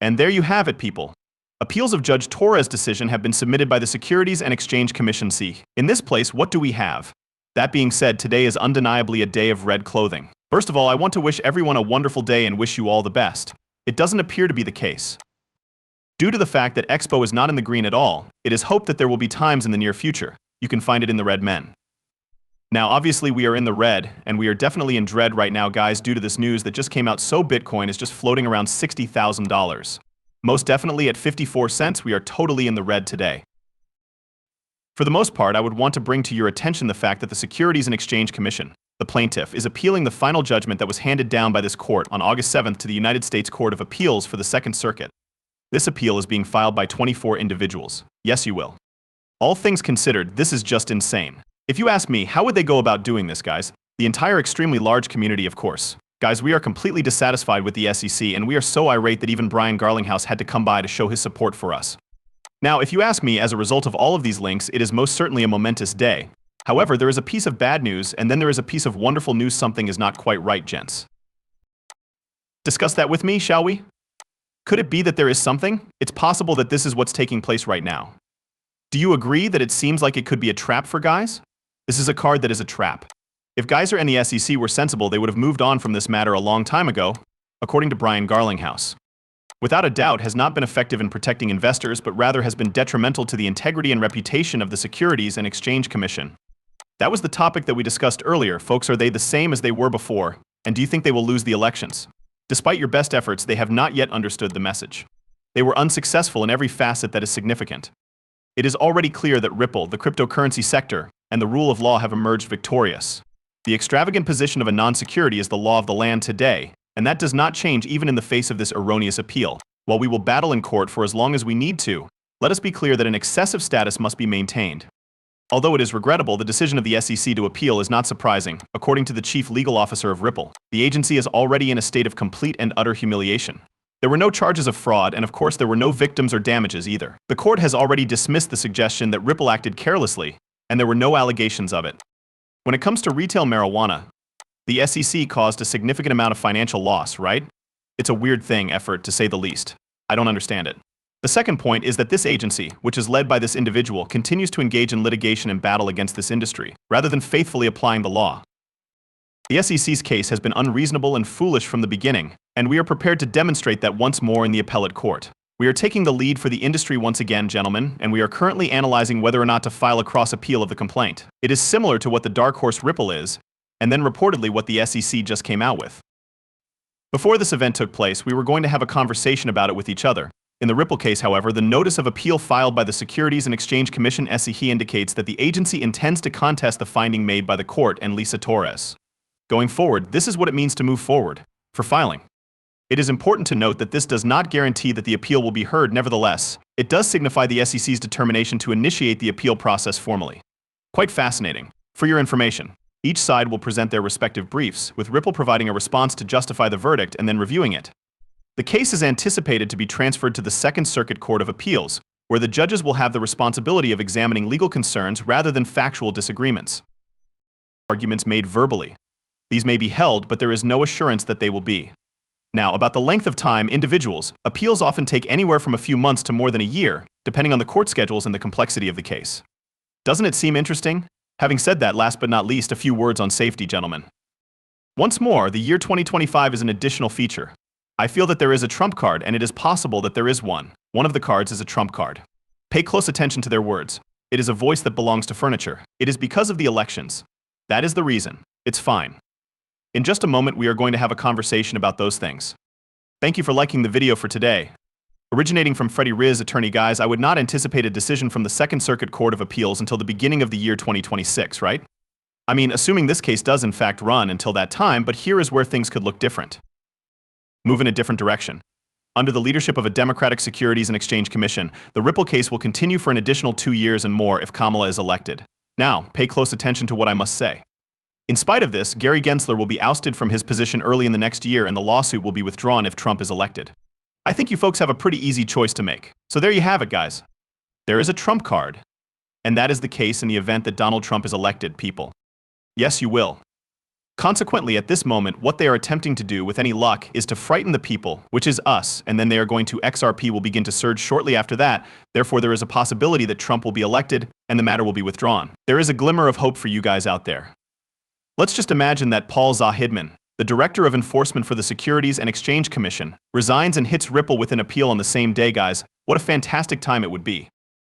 And there you have it, people. Appeals of Judge Torres' decision have been submitted by the Securities and Exchange Commission. In this place, what do we have? That being said, today is undeniably a day of red clothing. First of all, I want to wish everyone a wonderful day and wish you all the best. It doesn't appear to be the case. Due to the fact that Expo is not in the green at all, it is hoped that there will be times in the near future. You can find it in the red men. Now, obviously, we are in the red, and we are definitely in dread right now, guys, due to this news that just came out. So Bitcoin is just floating around $60,000. Most definitely at 54 cents, we are totally in the red today. For the most part, I would want to bring to your attention the fact that the Securities and Exchange Commission, the plaintiff, is appealing the final judgment that was handed down by this court on August 7th to the United States Court of Appeals for the Second Circuit. This appeal is being filed by 24 individuals. Yes, you will. All things considered, this is just insane. If you ask me, how would they go about doing this, guys? The entire extremely large community, of course. Guys, we are completely dissatisfied with the SEC, and we are so irate that even Brian Garlinghouse had to come by to show his support for us. Now, if you ask me, as a result of all of these links, it is most certainly a momentous day. However, there is a piece of bad news, and then there is a piece of wonderful news. Something is not quite right, gents. Discuss that with me, shall we? Could it be that there is something? It's possible that this is what's taking place right now. Do you agree that it seems like it could be a trap for guys? This is a card that is a trap. If Geyser and the SEC were sensible, they would have moved on from this matter a long time ago, according to Brian Garlinghouse. Without a doubt, has not been effective in protecting investors, but rather has been detrimental to the integrity and reputation of the Securities and Exchange Commission. That was the topic that we discussed earlier. Folks, are they the same as they were before? And do you think they will lose the elections? Despite your best efforts, they have not yet understood the message. They were unsuccessful in every facet that is significant. It is already clear that Ripple, the cryptocurrency sector, and the rule of law have emerged victorious. The extravagant position of a non-security is the law of the land today, and that does not change even in the face of this erroneous appeal. While we will battle in court for as long as we need to, let us be clear that an excessive status must be maintained. Although it is regrettable, the decision of the SEC to appeal is not surprising. According to the chief legal officer of Ripple, the agency is already in a state of complete and utter humiliation. There were no charges of fraud, and of course there were no victims or damages either. The court has already dismissed the suggestion that Ripple acted carelessly, and there were no allegations of it. When it comes to retail marijuana, the SEC caused a significant amount of financial loss, right? It's a weird thing, effort, to say the least. I don't understand it. The second point is that this agency, which is led by this individual, continues to engage in litigation and battle against this industry, rather than faithfully applying the law. The SEC's case has been unreasonable and foolish from the beginning, and we are prepared to demonstrate that once more in the appellate court. We are taking the lead for the industry once again, gentlemen, and we are currently analyzing whether or not to file a cross-appeal of the complaint. It is similar to what the dark horse Ripple is, and then reportedly what the SEC just came out with. Before this event took place, we were going to have a conversation about it with each other. In the Ripple case, however, the notice of appeal filed by the Securities and Exchange Commission SEC indicates that the agency intends to contest the finding made by the court and Lisa Torres. Going forward, this is what it means to move forward. For filing. It is important to note that this does not guarantee that the appeal will be heard. Nevertheless, it does signify the SEC's determination to initiate the appeal process formally. Quite fascinating. For your information, each side will present their respective briefs, with Ripple providing a response to justify the verdict and then reviewing it. The case is anticipated to be transferred to the Second Circuit Court of Appeals, where the judges will have the responsibility of examining legal concerns rather than factual disagreements. Arguments made verbally. These may be held, but there is no assurance that they will be. Now, about the length of time, appeals often take anywhere from a few months to more than a year, depending on the court schedules and the complexity of the case. Doesn't it seem interesting? Having said that, last but not least, a few words on safety, gentlemen. Once more, the year 2025 is an additional feature. I feel that there is a trump card, and it is possible that there is one. One of the cards is a trump card. Pay close attention to their words. It is a voice that belongs to furniture. It is because of the elections. That is the reason. It's fine. In just a moment, we are going to have a conversation about those things. Thank you for liking the video for today. Originating from Freddie Riz, attorney guys, I would not anticipate a decision from the Second Circuit Court of Appeals until the beginning of the year 2026, right? I mean, assuming this case does in fact run until that time, but here is where things could look different. Move in a different direction. Under the leadership of a Democratic Securities and Exchange Commission, the Ripple case will continue for an additional 2 years and more if Kamala is elected. Now, pay close attention to what I must say. In spite of this, Gary Gensler will be ousted from his position early in the next year, and the lawsuit will be withdrawn if Trump is elected. I think you folks have a pretty easy choice to make. So there you have it, guys. There is a trump card. And that is the case in the event that Donald Trump is elected, people. Yes, you will. Consequently, at this moment, what they are attempting to do with any luck is to frighten the people, which is us, and then they are going to XRP will begin to surge shortly after that. Therefore, there is a possibility that Trump will be elected and the matter will be withdrawn. There is a glimmer of hope for you guys out there. Let's just imagine that Paul Zahidman, the Director of Enforcement for the Securities and Exchange Commission, resigns and hits Ripple with an appeal on the same day, guys. What a fantastic time it would be.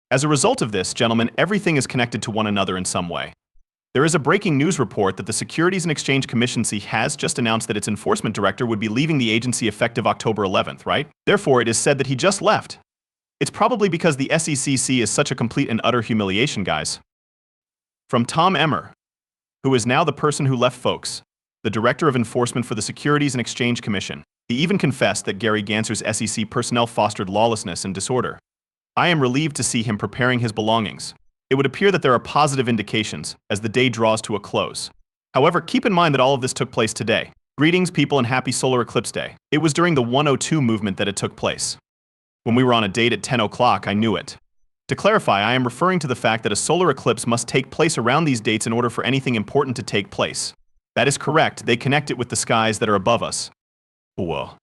As a result of this, gentlemen, everything is connected to one another in some way. There is a breaking news report that the Securities and Exchange Commission has just announced that its enforcement director would be leaving the agency effective October 11th, right? Therefore, it is said that he just left. It's probably because the SEC is such a complete and utter humiliation, guys. From Tom Emmer, who is now the person who left, folks, the Director of Enforcement for the Securities and Exchange Commission. He even confessed that Gary Gensler's SEC personnel fostered lawlessness and disorder. I am relieved to see him preparing his belongings. It would appear that there are positive indications as the day draws to a close. However, keep in mind that all of this took place today. Greetings, people, and happy solar eclipse day. It was during the 102 movement that it took place. When we were on a date at 10 o'clock, I knew it. To clarify, I am referring to the fact that a solar eclipse must take place around these dates in order for anything important to take place. That is correct, they connect it with the skies that are above us. Whoa.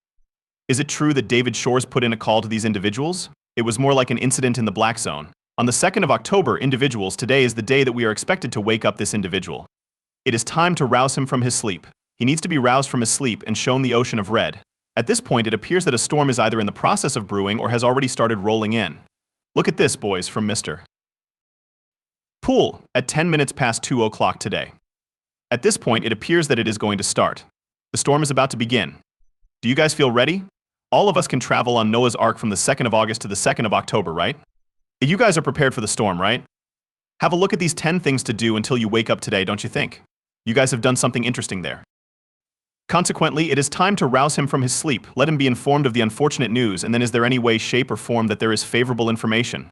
Is it true that David Shores put in a call to these individuals? It was more like an incident in the black zone. On the 2nd of October, individuals, today is the day that we are expected to wake up this individual. It is time to rouse him from his sleep. He needs to be roused from his sleep and shown the ocean of red. At this point, it appears that a storm is either in the process of brewing or has already started rolling in. Look at this, boys, from Mr. Pool, at 10 minutes past 2 o'clock today. At this point, it appears that it is going to start. The storm is about to begin. Do you guys feel ready? All of us can travel on Noah's Ark from the 2nd of August to the 2nd of October, right? You guys are prepared for the storm, right? Have a look at these 10 things to do until you wake up today, don't you think? You guys have done something interesting there. Consequently, it is time to rouse him from his sleep, let him be informed of the unfortunate news, and then is there any way, shape, or form that there is favorable information?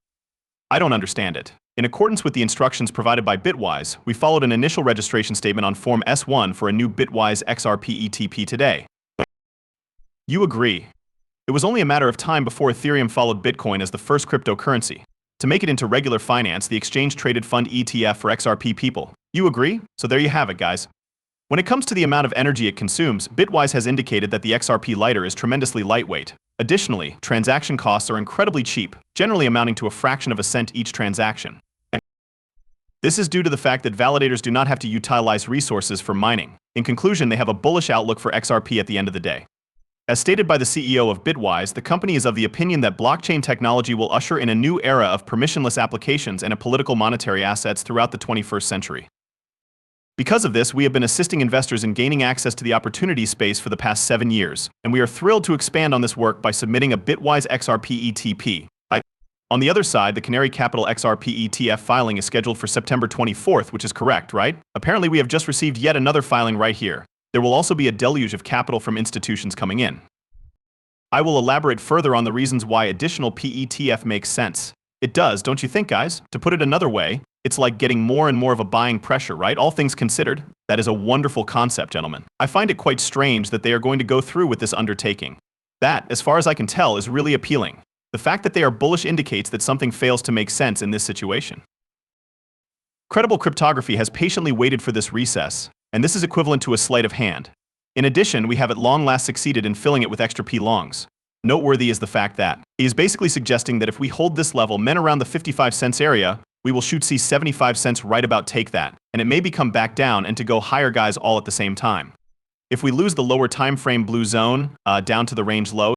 I don't understand it. In accordance with the instructions provided by Bitwise, we followed an initial registration statement on Form S1 for a new Bitwise XRP ETP today. You agree. It was only a matter of time before Ethereum followed Bitcoin as the first cryptocurrency to make it into regular finance, the exchange-traded fund ETF for XRP people. You agree? So there you have it, guys. When it comes to the amount of energy it consumes, Bitwise has indicated that the XRP lighter is tremendously lightweight. Additionally, transaction costs are incredibly cheap, generally amounting to a fraction of a cent each transaction. This is due to the fact that validators do not have to utilize resources for mining. In conclusion, they have a bullish outlook for XRP at the end of the day. As stated by the CEO of Bitwise, the company is of the opinion that blockchain technology will usher in a new era of permissionless applications and political monetary assets throughout the 21st century. Because of this, we have been assisting investors in gaining access to the opportunity space for the past 7 years, and we are thrilled to expand on this work by submitting a Bitwise XRP ETP. On the other side, the Canary Capital XRP ETF filing is scheduled for September 24th, which is correct, right? Apparently, we have just received yet another filing right here. There will also be a deluge of capital from institutions coming in. I will elaborate further on the reasons why additional PETF makes sense. It does, don't you think, guys? To put it another way, it's like getting more and more of a buying pressure, right? All things considered, that is a wonderful concept, gentlemen. I find it quite strange that they are going to go through with this undertaking. That, as far as I can tell, is really appealing. The fact that they are bullish indicates that something fails to make sense in this situation. Credible Cryptography has patiently waited for this recess, and this is equivalent to a sleight of hand. In addition, we have at long last succeeded in filling it with extra P-longs. Noteworthy is the fact that he is basically suggesting that if we hold this level, men around the 55 cents area, we will shoot see 75 cents right about take that, and it may become back down and to go higher, guys, all at the same time. If we lose the lower time frame blue zone down to the range low,